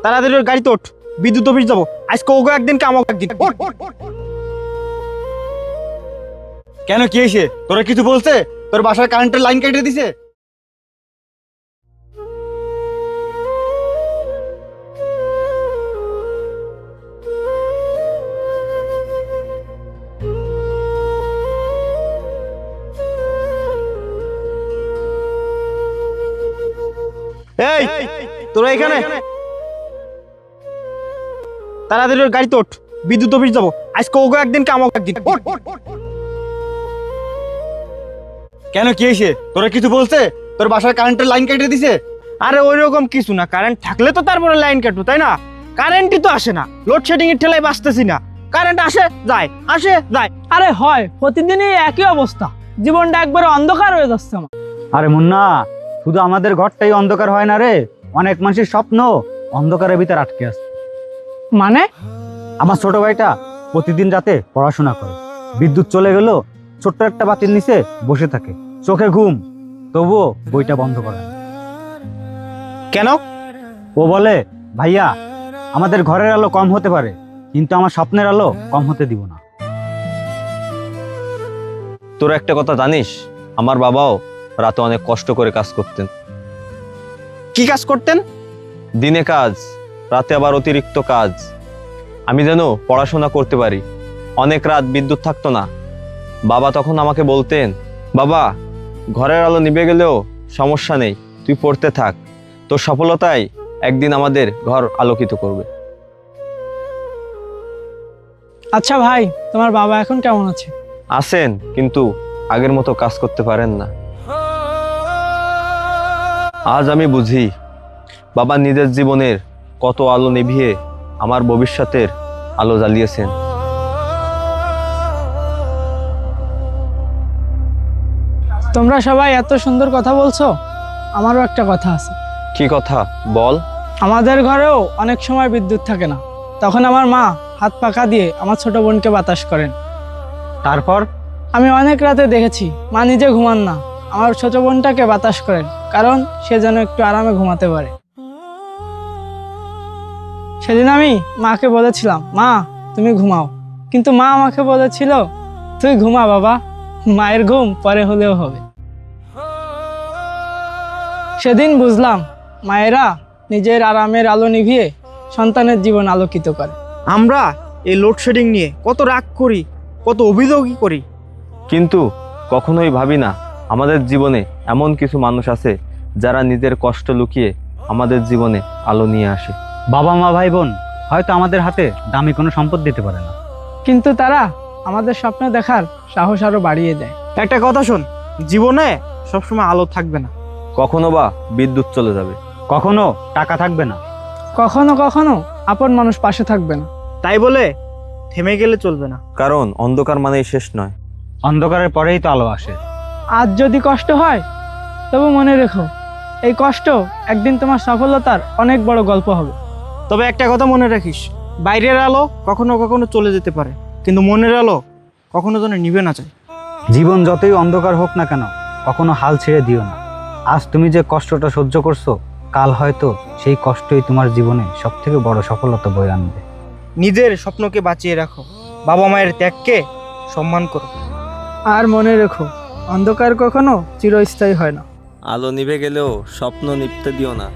তাড়াতাড়ি ওর গাড়িতে ওঠ, বিদ্যুৎ অফিস যাবো। আজকে ওকে একদিন কে আমাকে একদিন। কেন, কি হয়েছে? তোরা কিছু বলছে? তোর বাসার কারেন্টের লাইন কেটে দিছে? এই তোরা এখানে, তাড়াতাড়ি ওর গাড়িতে ওঠ, বিদ্যুৎ অফিস যাবো। আজকে ওকে একদিন কে আমাকে একদিন। কেন, কি হয়েছে? তোরা কিছু বলছে? তোর বাসার কারেন্টের লাইন কেটে দিছে? আরে ওই রকম কিছু না, কারেন্ট থাকলে তো তারপরে লাইন কাটবো, তাই না? কারেন্টই তো আসে না, লোডশেডিং এর ঠেলায় বাঁচতেছি না। কারেন্ট আসে যায়, আসে যায়। আরে হয়, প্রতিদিনই একই অবস্থা, জীবনটা একবারে অন্ধকার হয়ে যাচ্ছে আমার। আরে মুন্না, শুধু আমাদের ঘরটাই অন্ধকার হয় না রে, অনেক মানুষের স্বপ্ন অন্ধকারের ভিতর আটকে আছে। মানে? আমার ছোট ভাইটা প্রতিদিন রাতে পড়াশোনা করে, বিদ্যুৎ চলে গেল ছোট্ট একটা বাতির নিচে বসে থাকে, চোখে ঘুম, তবুও বইটা বন্ধ করে না। কেন? ও বলে, ভাইয়া আমাদের ঘরের আলো কম হতে পারে, কিন্তু আমার স্বপ্নের আলো কম হতে দিব না। তোর একটা কথা জানিস, আমার বাবাও রাতে অনেক কষ্ট করে কাজ করতেন। কি কাজ করতেন? দিনে কাজ, রাতে আবার অতিরিক্ত কাজ। আমি যেন পড়াশোনা করতে পারি। অনেক রাত বিদ্যুৎ থাকতো না। বাবা তখন আমাকে বলতেন, বাবা ঘরের আলো নিভে গেলেও সমস্যা নেই, তুই পড়তে থাক, তোর সফলতাই একদিন আমাদের ঘর আলোকিত করবে। আচ্ছা ভাই, তোমার বাবা এখন কেমন আছে? আছেন, কিন্তু আগের মতো কাজ করতে পারেন না। আজ আমি বুঝি বাবা নিজের জীবনের কত আলো নিভিয়ে আমার ভবিষ্যতের আলো জ্বালিয়েছেন। তোমরা সবাই এত সুন্দর কথা বলছো, আমারও একটা কথা আছে। কি কথা বল? আমাদের ঘরেও অনেক সময় বিদ্যুৎ থাকে না, তখন আমার মা হাত পাখা দিয়ে আমার ছোট বোনকে বাতাস করেন। তারপর আমি অনেক রাতে দেখেছি মা নিজে ঘুমান না, আমার ছোট বোনটাকে বাতাস করেন, কারণ সে যেন একটু আরামে ঘুমাতে পারে। সেদিন আমি মাকে বলেছিলাম, মা তুমি ঘুমাও, কিন্তু মা আমাকে বলেছিল, তুই ঘুমা বাবা, মায়ের ঘুম পরে হলেও হবে। সেদিন বুঝলাম মায়েরা নিজের আরামের আলো নিভিয়ে সন্তানের জীবন আলোকিত করে। আমরা এই লোডশেডিং নিয়ে কত রাগ করি, কত অভিযোগই করি, কিন্তু কখনোই ভাবি না আমাদের জীবনে এমন কিছু মানুষ আছে যারা নিজের কষ্ট লুকিয়ে আমাদের জীবনে আলো নিয়ে আসে। বাবা মা ভাই বোন হয়তো আমাদের হাতে দামি কোনো সম্পদ দিতে পারে না, কিন্তু তারা আমাদের স্বপ্ন দেখার সাহস আরো বাড়িয়ে দেয়। একটা কথা শোন, জীবনে সবসময় আলো থাকবে না, কখনো বা বিদ্যুৎ চলে যাবে, কখনো টাকা থাকবে না, কখনো কখনো আপন মানুষ পাশে থাকবে না। তাই বলে থেমে গেলে চলবে না। কারণ অন্ধকার মানেই শেষ নয়। অন্ধকারের পরেই তো আলো আসে। আজ যদি কষ্ট হয়, তবু মনে রেখো এই কষ্ট একদিন তোমার সফলতার অনেক বড় গল্প হবে। তবে একটা কথা মনে রাখিস, বাইরের আলো কখনো কখনো চলে যেতে পারে, কিন্তু মনের আলো কখনো যেন নিভে না যায়। জীবন যতই অন্ধকার হোক না কেন, কখনো হাল ছেড়ে দিও না। আজ তুমি যে কষ্টটা সহ্য করছো, কাল হয়তো সেই কষ্টই তোমার জীবনে সব থেকে বড় সফলতা বয়ে আনবে। নিজের স্বপ্নকে বাঁচিয়ে রাখো, বাবা মায়ের ত্যাগকে সম্মান করো। আর মনে রেখো, অন্ধকার কখনো চিরস্থায়ী হয় না। আলো নিভে গেলেও স্বপ্ন নিভতে দিও না।